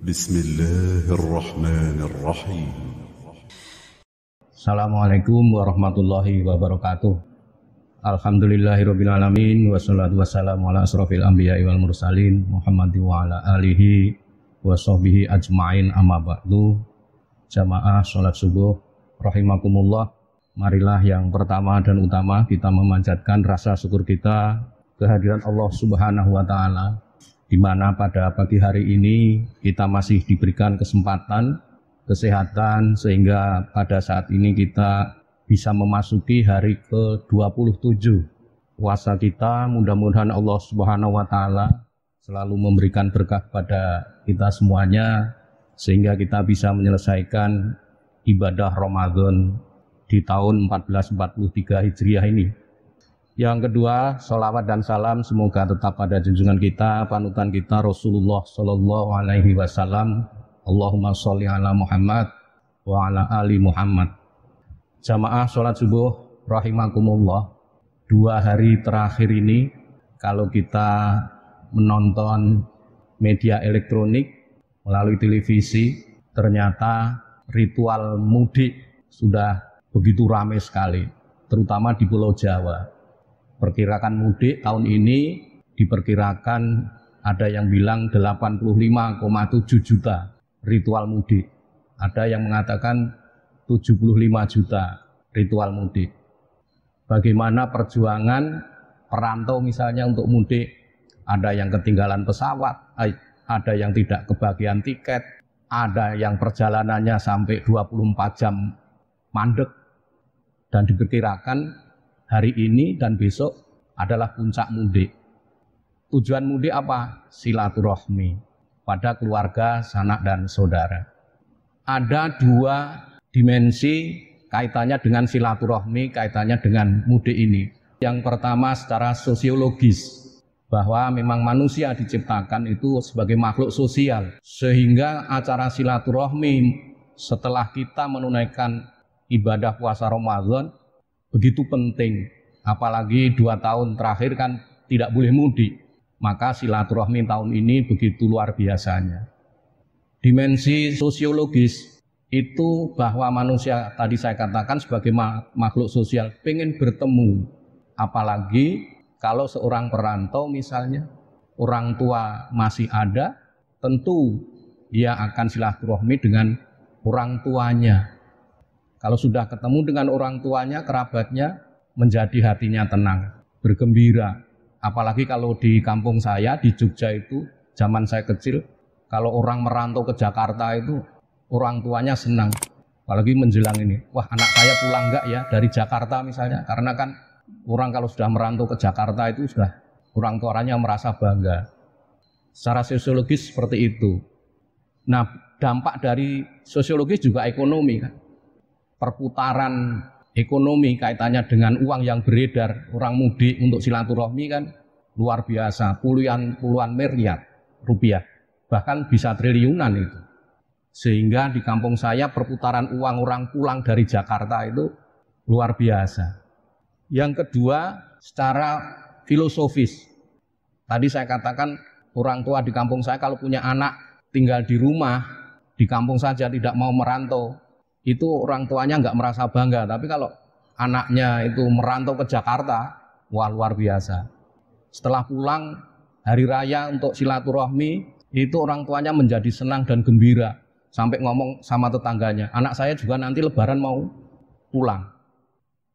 بسم الله الرحمن الرحيم. Assalamualaikum warahmatullahi wabarakatuh. Alhamdulillahirabbil alamin wassalatu wassalamu ala asrofil anbiya'i wal mursalin Muhammadin wa ala alihi wa sahbihi ajmain, amma ba'du. Jamaah salat subuh rahimakumullah. Marilah yang pertama dan utama kita memanjatkan rasa syukur kita kehadiran Allah Subhanahu wa taala, di mana pada pagi hari ini kita masih diberikan kesempatan, kesehatan, sehingga pada saat ini kita bisa memasuki hari ke-27 puasa kita. Mudah-mudahan Allah Subhanahu wa taala selalu memberikan berkah pada kita semuanya, sehingga kita bisa menyelesaikan ibadah Ramadan di tahun 1443 Hijriah ini. Yang kedua, sholawat dan salam semoga tetap pada junjungan kita, panutan kita Rasulullah Sallallahu Alaihi Wasallam. Allahumma sholli ala Muhammad wa ala ali Muhammad. Jamaah sholat subuh rahimakumullah. 2 hari terakhir ini kalau kita menonton media elektronik melalui televisi, ternyata ritual mudik sudah begitu ramai sekali, terutama di Pulau Jawa. Perkirakan mudik tahun ini diperkirakan ada yang bilang 85,7 juta ritual mudik. Ada yang mengatakan 75 juta ritual mudik. Bagaimana perjuangan perantau misalnya untuk mudik, ada yang ketinggalan pesawat, ada yang tidak kebagian tiket, ada yang perjalanannya sampai 24 jam mandek. Dan diperkirakan hari ini dan besok adalah puncak mudik. Tujuan mudik apa? Silaturahmi pada keluarga, sanak dan saudara. Ada 2 dimensi kaitannya dengan silaturahmi, kaitannya dengan mudik ini. Yang pertama secara sosiologis, bahwa memang manusia diciptakan itu sebagai makhluk sosial, sehingga acara silaturahmi setelah kita menunaikan ibadah puasa Ramadan begitu penting. Apalagi 2 tahun terakhir kan tidak boleh mudik, maka silaturahmi tahun ini begitu luar biasanya. Dimensi sosiologis itu bahwa manusia tadi saya katakan sebagai makhluk sosial pengen bertemu. Apalagi kalau seorang perantau misalnya, orang tua masih ada, tentu dia akan silaturahmi dengan orang tuanya. Kalau sudah ketemu dengan orang tuanya, kerabatnya, menjadi hatinya tenang, bergembira. Apalagi kalau di kampung saya, di Jogja itu, zaman saya kecil, kalau orang merantau ke Jakarta itu, orang tuanya senang. Apalagi menjelang ini, wah anak saya pulang enggak ya dari Jakarta misalnya. Karena kan orang kalau sudah merantau ke Jakarta itu sudah orang tuanya merasa bangga. Secara sosiologis seperti itu. Nah, dampak dari sosiologis juga ekonomi kan. Perputaran ekonomi kaitannya dengan uang yang beredar, orang mudik untuk silaturahmi kan luar biasa, puluhan miliar rupiah, bahkan bisa triliunan itu. Sehingga di kampung saya perputaran uang orang pulang dari Jakarta itu luar biasa. Yang kedua, secara filosofis, tadi saya katakan orang tua di kampung saya kalau punya anak tinggal di rumah, di kampung saja tidak mau merantau, itu orang tuanya nggak merasa bangga. Tapi kalau anaknya itu merantau ke Jakarta, wah luar biasa. Setelah pulang hari raya untuk silaturahmi, itu orang tuanya menjadi senang dan gembira. Sampai ngomong sama tetangganya, anak saya juga nanti lebaran mau pulang.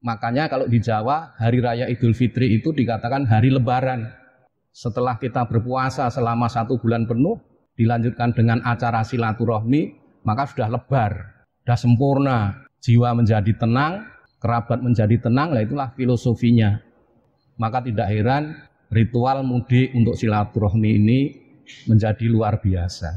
Makanya kalau di Jawa, hari raya Idul Fitri itu dikatakan hari lebaran. Setelah kita berpuasa selama 1 bulan penuh, dilanjutkan dengan acara silaturahmi, maka sudah lebar. Sudah sempurna, jiwa menjadi tenang, kerabat menjadi tenang, lah itulah filosofinya. Maka tidak heran ritual mudik untuk silaturahmi ini menjadi luar biasa.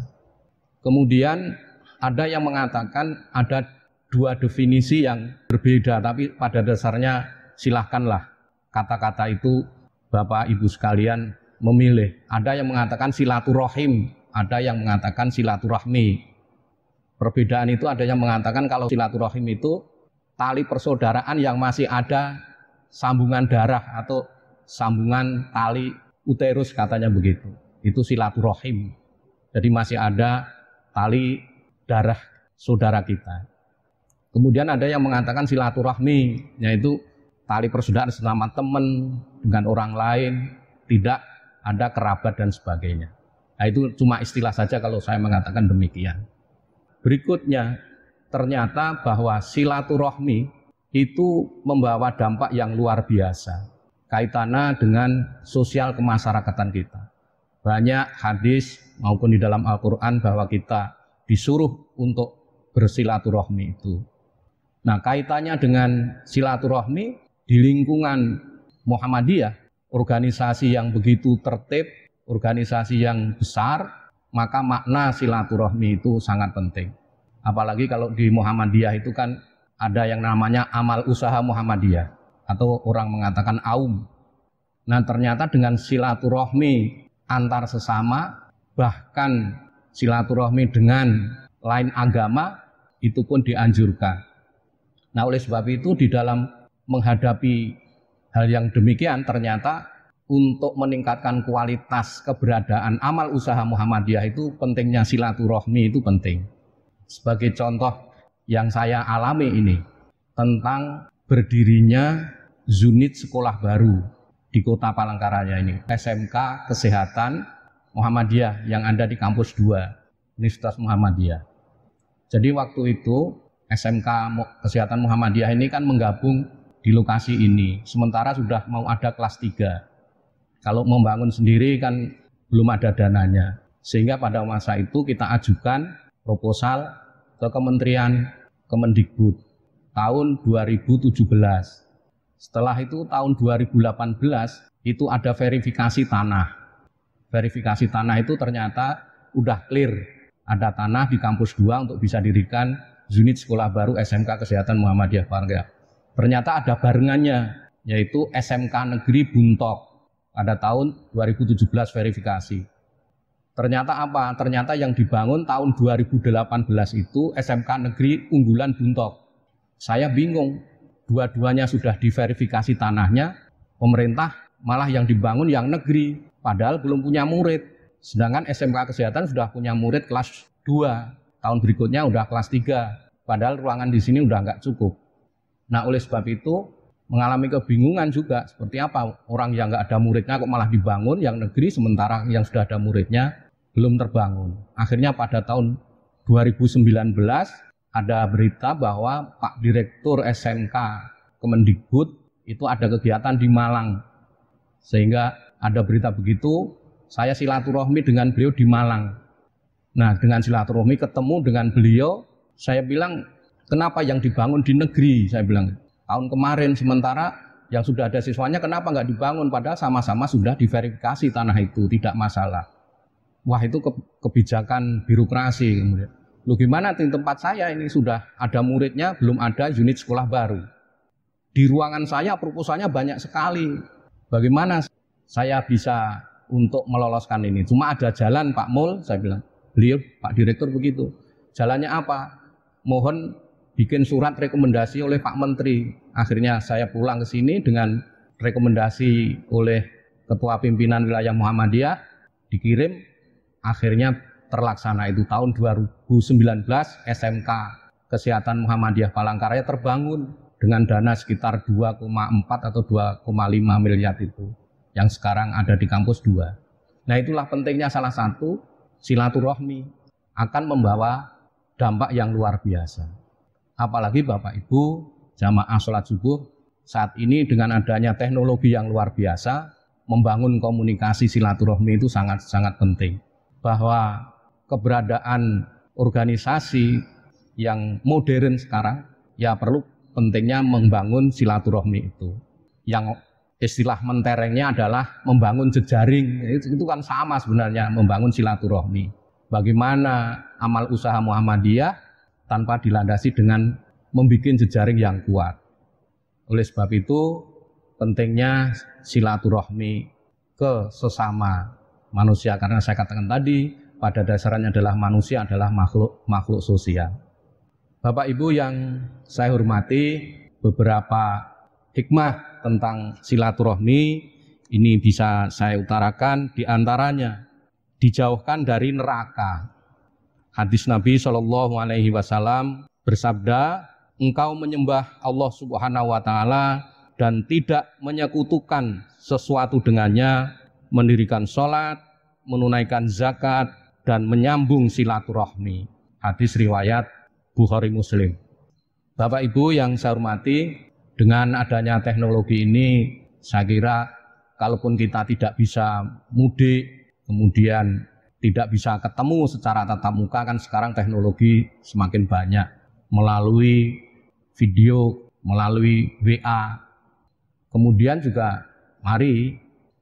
Kemudian ada yang mengatakan ada 2 definisi yang berbeda, tapi pada dasarnya silahkanlah kata-kata itu Bapak Ibu sekalian memilih. Ada yang mengatakan silaturahim, ada yang mengatakan silaturahmi. Perbedaan itu ada yang mengatakan kalau silaturahim itu tali persaudaraan yang masih ada sambungan darah atau sambungan tali uterus katanya begitu. Itu silaturahim. Jadi masih ada tali darah saudara kita. Kemudian ada yang mengatakan silaturahmi, yaitu tali persaudaraan sesama teman dengan orang lain, tidak ada kerabat dan sebagainya. Nah, itu cuma istilah saja kalau saya mengatakan demikian. Berikutnya, ternyata bahwa silaturahmi itu membawa dampak yang luar biasa kaitannya dengan sosial kemasyarakatan kita. Banyak hadis maupun di dalam Al-Quran bahwa kita disuruh untuk bersilaturahmi itu. Nah, kaitannya dengan silaturahmi di lingkungan Muhammadiyah, organisasi yang begitu tertib, organisasi yang besar, maka makna silaturahmi itu sangat penting. Apalagi kalau di Muhammadiyah itu kan ada yang namanya amal usaha Muhammadiyah atau orang mengatakan AUM. Nah, ternyata dengan silaturahmi antar sesama, bahkan silaturahmi dengan lain agama itu pun dianjurkan. Nah, oleh sebab itu di dalam menghadapi hal yang demikian, ternyata untuk meningkatkan kualitas keberadaan amal usaha Muhammadiyah itu pentingnya silaturahmi itu penting. Sebagai contoh yang saya alami ini tentang berdirinya unit sekolah baru di Kota Palangkaraya ini, SMK Kesehatan Muhammadiyah yang ada di kampus 2 Universitas Muhammadiyah. Jadi waktu itu SMK Kesehatan Muhammadiyah ini kan menggabung di lokasi ini, sementara sudah mau ada kelas 3. Kalau membangun sendiri kan belum ada dananya, sehingga pada masa itu kita ajukan proposal ke Kementerian Kemendikbud tahun 2017. Setelah itu tahun 2018 itu ada verifikasi tanah. Verifikasi tanah itu ternyata udah clear, ada tanah di kampus 2 untuk bisa dirikan unit sekolah baru SMK Kesehatan Muhammadiyah Palangkaraya. Ternyata ada barengannya, yaitu SMK Negeri Buntok pada tahun 2017 verifikasi. Ternyata apa? Ternyata yang dibangun tahun 2018 itu SMK Negeri Unggulan Buntok. Saya bingung, dua-duanya sudah diverifikasi tanahnya, pemerintah malah yang dibangun yang negeri, padahal belum punya murid. Sedangkan SMK Kesehatan sudah punya murid kelas 2, tahun berikutnya udah kelas 3, padahal ruangan di sini udah nggak cukup. Nah, oleh sebab itu mengalami kebingungan juga, seperti apa orang yang nggak ada muridnya kok malah dibangun yang negeri, sementara yang sudah ada muridnya belum terbangun. Akhirnya pada tahun 2019 ada berita bahwa Pak Direktur SMK Kemendikbud itu ada kegiatan di Malang, sehingga ada berita begitu, saya silaturahmi dengan beliau di Malang. Nah, dengan silaturahmi ketemu dengan beliau, saya bilang, kenapa yang dibangun di negeri? Saya bilang, tahun kemarin, sementara yang sudah ada siswanya kenapa nggak dibangun? Padahal sama-sama sudah diverifikasi tanah itu, tidak masalah. Wah, itu kebijakan birokrasi. Kemudian, lu gimana di tempat saya ini sudah ada muridnya, belum ada unit sekolah baru. Di ruangan saya proposalnya banyak sekali. Bagaimana saya bisa untuk meloloskan ini? Cuma ada jalan Pak Mul, saya bilang. Beliau Pak Direktur begitu. Jalannya apa? Mohon bikin surat rekomendasi oleh Pak Menteri. Akhirnya saya pulang ke sini dengan rekomendasi oleh Ketua Pimpinan Wilayah Muhammadiyah, dikirim, akhirnya terlaksana itu tahun 2019 SMK Kesehatan Muhammadiyah Palangkaraya terbangun dengan dana sekitar 2,4 atau 2,5 miliar itu yang sekarang ada di kampus 2. Nah, itulah pentingnya salah satu silaturahmi akan membawa dampak yang luar biasa. Apalagi Bapak Ibu jamaah sholat subuh saat ini dengan adanya teknologi yang luar biasa, membangun komunikasi silaturahmi itu sangat penting. Bahwa keberadaan organisasi yang modern sekarang ya perlu pentingnya membangun silaturahmi itu. Yang istilah menterengnya adalah membangun jejaring. Itu kan sama sebenarnya, membangun silaturahmi. Bagaimana amal usaha Muhammadiyah tanpa dilandasi dengan membuat jejaring yang kuat. Oleh sebab itu pentingnya silaturahmi ke sesama manusia, karena saya katakan tadi pada dasarnya adalah manusia adalah makhluk sosial. Bapak Ibu yang saya hormati, beberapa hikmah tentang silaturahmi ini bisa saya utarakan, di antaranya dijauhkan dari neraka. Hadis Nabi Shallallahu Alaihi Wasallam bersabda, engkau menyembah Allah Subhanahu Wa Taala dan tidak menyekutukan sesuatu dengannya, mendirikan sholat, menunaikan zakat, dan menyambung silaturahmi. Hadis riwayat Bukhari Muslim. Bapak Ibu yang saya hormati, dengan adanya teknologi ini, saya kira kalaupun kita tidak bisa mudik, kemudian tidak bisa ketemu secara tatap muka, kan sekarang teknologi semakin banyak melalui video, melalui WA. Kemudian juga mari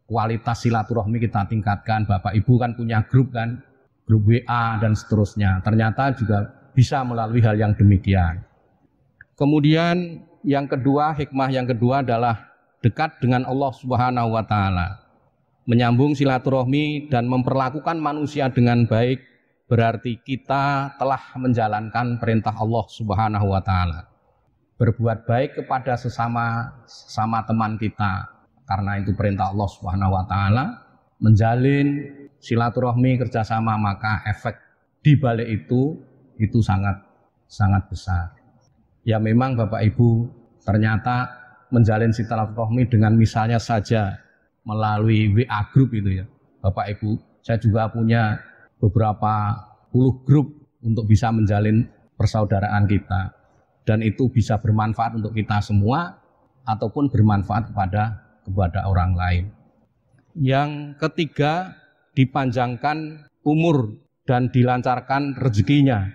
kualitas silaturahmi kita tingkatkan. Bapak Ibu kan punya grup kan, grup WA dan seterusnya. Ternyata juga bisa melalui hal yang demikian. Kemudian yang kedua, hikmah yang kedua adalah dekat dengan Allah Subhanahu wa taala. Menyambung silaturahmi dan memperlakukan manusia dengan baik berarti kita telah menjalankan perintah Allah Subhanahu wa taala. Berbuat baik kepada sesama teman kita karena itu perintah Allah Subhanahu wa taala, menjalin silaturahmi kerjasama, maka efek di balik itu sangat besar. Ya memang Bapak Ibu, ternyata menjalin silaturahmi dengan misalnya saja melalui WA group itu ya. Bapak Ibu, saya juga punya beberapa puluh grup untuk bisa menjalin persaudaraan kita. Dan itu bisa bermanfaat untuk kita semua ataupun bermanfaat kepada orang lain. Yang ketiga, dipanjangkan umur dan dilancarkan rezekinya.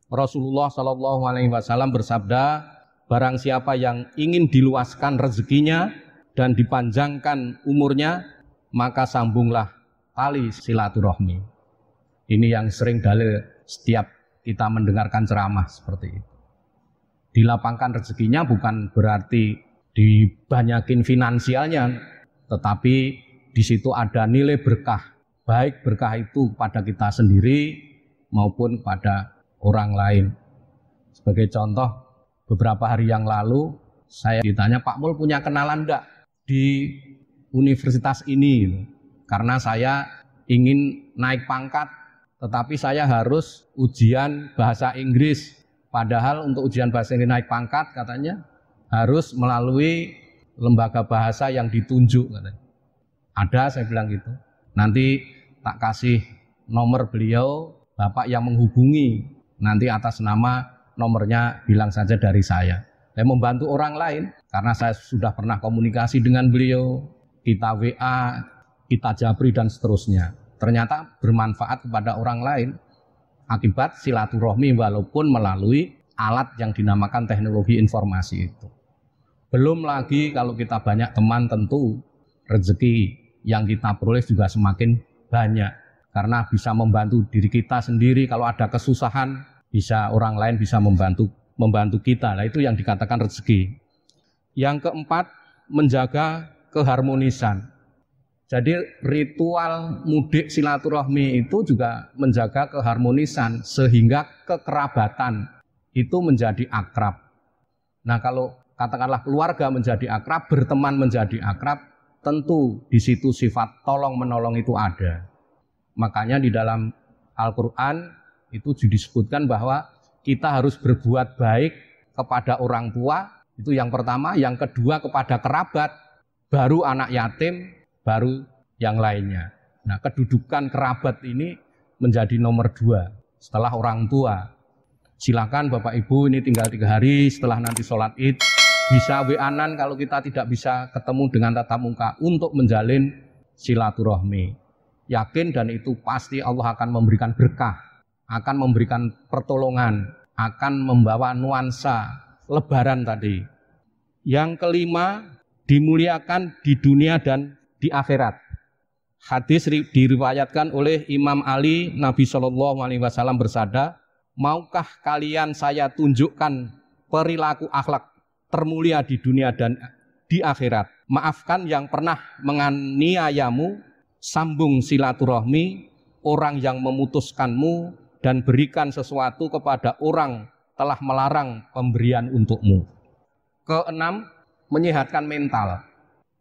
Rasulullah Shallallahu Alaihi Wasallam bersabda, barang siapa yang ingin diluaskan rezekinya dan dipanjangkan umurnya, maka sambunglah tali silaturahmi. Ini yang sering dalil setiap kita mendengarkan ceramah seperti itu. Dilapangkan rezekinya bukan berarti dibanyakin finansialnya, tetapi di situ ada nilai berkah. Baik berkah itu kepada kita sendiri maupun kepada orang lain. Sebagai contoh, beberapa hari yang lalu saya ditanya, Pak Mul punya kenalan enggak di universitas ini? Karena saya ingin naik pangkat, tetapi saya harus ujian bahasa Inggris. Padahal untuk ujian bahasa Inggris naik pangkat katanya harus melalui lembaga bahasa yang ditunjuk katanya. Ada, saya bilang gitu. Nanti tak kasih nomor beliau, Bapak yang menghubungi. Nanti atas nama nomornya bilang saja dari saya. Saya membantu orang lain karena saya sudah pernah komunikasi dengan beliau, kita WA, kita japri dan seterusnya. Ternyata bermanfaat kepada orang lain akibat silaturahmi walaupun melalui alat yang dinamakan teknologi informasi itu. Belum lagi kalau kita banyak teman, tentu rezeki yang kita peroleh juga semakin banyak. Karena bisa membantu diri kita sendiri, kalau ada kesusahan bisa orang lain bisa membantu kita. Nah, itu yang dikatakan rezeki. Yang keempat, menjaga keharmonisan. Jadi ritual mudik silaturahmi itu juga menjaga keharmonisan sehingga kekerabatan itu menjadi akrab. Nah, kalau katakanlah keluarga menjadi akrab, berteman menjadi akrab, tentu di situ sifat tolong menolong itu ada. Makanya di dalam Al-Quran itu disebutkan bahwa kita harus berbuat baik kepada orang tua, itu yang pertama. Yang kedua kepada kerabat, baru anak yatim, baru yang lainnya. Nah, kedudukan kerabat ini menjadi nomor 2 setelah orang tua. Silakan Bapak Ibu, ini tinggal 3 hari setelah nanti sholat Id, bisa WA-an kalau kita tidak bisa ketemu dengan tatap muka untuk menjalin silaturahmi. Yakin dan itu pasti Allah akan memberikan berkah, akan memberikan pertolongan, akan membawa nuansa lebaran tadi. Yang kelima, dimuliakan di dunia dan di akhirat. Hadis diriwayatkan oleh Imam Ali, Nabi Shallallahu Alaihi Wasallam bersabda, maukah kalian saya tunjukkan perilaku akhlak termulia di dunia dan di akhirat? Maafkan yang pernah menganiayamu, sambung silaturahmi orang yang memutuskanmu, dan berikan sesuatu kepada orang telah melarang pemberian untukmu. Keenam, menyehatkan mental.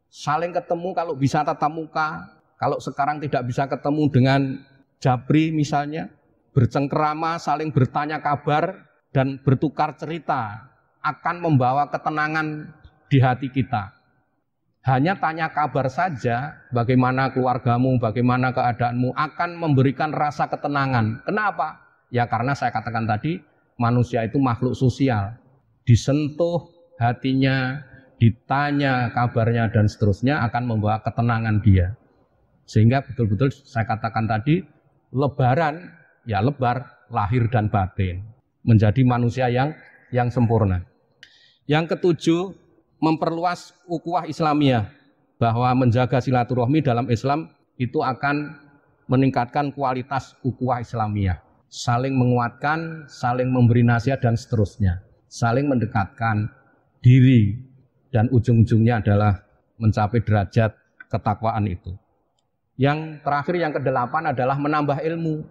Saling ketemu kalau bisa tatap muka, kalau sekarang tidak bisa ketemu dengan japri misalnya, bercengkerama, saling bertanya kabar, dan bertukar cerita akan membawa ketenangan di hati kita. Hanya tanya kabar saja, bagaimana keluargamu, bagaimana keadaanmu, akan memberikan rasa ketenangan. Kenapa? Ya karena saya katakan tadi, manusia itu makhluk sosial. Disentuh hatinya, ditanya kabarnya dan seterusnya akan membawa ketenangan dia. Sehingga betul-betul saya katakan tadi, lebaran, ya lebar, lahir dan batin. Menjadi manusia yang sempurna. Yang ketujuh, memperluas ukhuwah Islamiyah, bahwa menjaga silaturahmi dalam Islam itu akan meningkatkan kualitas ukhuwah Islamiyah, saling menguatkan, saling memberi nasihat dan seterusnya, saling mendekatkan diri, dan ujung-ujungnya adalah mencapai derajat ketakwaan itu. Yang terakhir, yang kedelapan adalah menambah ilmu.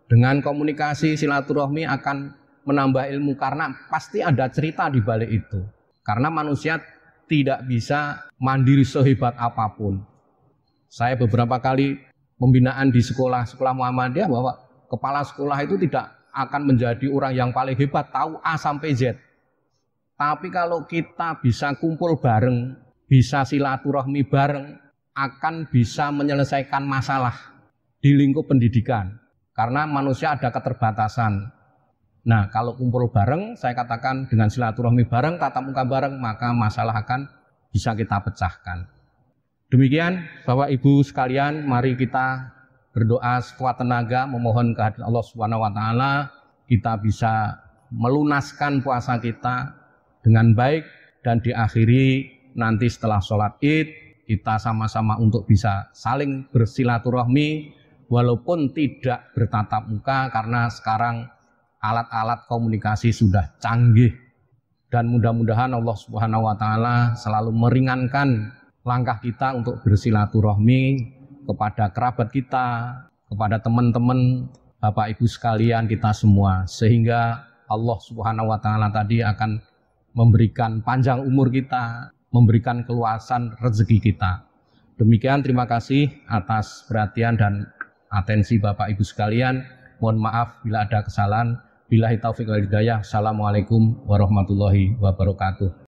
Dengan komunikasi silaturahmi akan menambah ilmu, karena pasti ada cerita di balik itu. Karena manusia tidak bisa mandiri sehebat apapun. Saya beberapa kali pembinaan di sekolah Muhammadiyah bahwa kepala sekolah itu tidak akan menjadi orang yang paling hebat, tahu A sampai Z. Tapi kalau kita bisa kumpul bareng, bisa silaturahmi bareng, akan bisa menyelesaikan masalah di lingkup pendidikan. Karena manusia ada keterbatasan. Nah, kalau kumpul bareng, saya katakan dengan silaturahmi bareng, tatap muka bareng, maka masalah akan bisa kita pecahkan. Demikian, Bapak Ibu sekalian, mari kita berdoa sekuat tenaga, memohon kehadirat Allah Subhanahu wa taala, kita bisa melunaskan puasa kita dengan baik, dan diakhiri nanti setelah sholat Id, kita sama-sama untuk bisa saling bersilaturahmi, walaupun tidak bertatap muka, karena sekarang alat-alat komunikasi sudah canggih, dan mudah-mudahan Allah Subhanahu wa taala selalu meringankan langkah kita untuk bersilaturahmi kepada kerabat kita, kepada teman-teman, Bapak Ibu sekalian, kita semua, sehingga Allah Subhanahu wa taala tadi akan memberikan panjang umur kita, memberikan keluasan rezeki kita. Demikian, terima kasih atas perhatian dan atensi Bapak Ibu sekalian. Mohon maaf bila ada kesalahan. Billahi taufiq wal hidayah. Assalamualaikum warahmatullahi wabarakatuh.